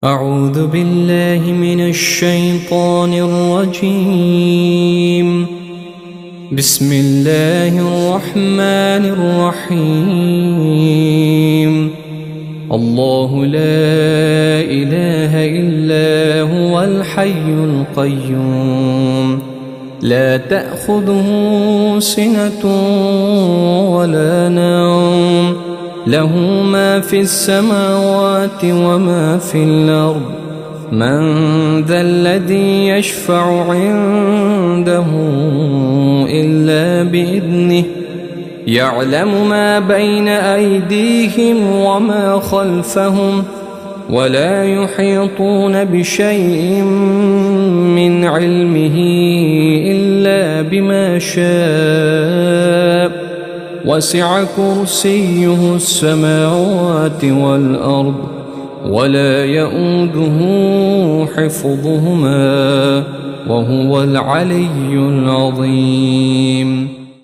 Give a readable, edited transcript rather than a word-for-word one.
أعوذ بالله من الشيطان الرجيم. بسم الله الرحمن الرحيم. الله لا إله إلا هو الحي القيوم، لا تأخذه سنة ولا نوم، له ما في السماوات وما في الأرض. من ذا الذي يشفع عنده إلا بإذنه، يعلم ما بين أيديهم وما خلفهم، ولا يحيطون بشيء من علمه إلا بما شاء. وسع كرسيه السماوات والأرض، ولا يؤوده حفظهما، وهو العلي العظيم.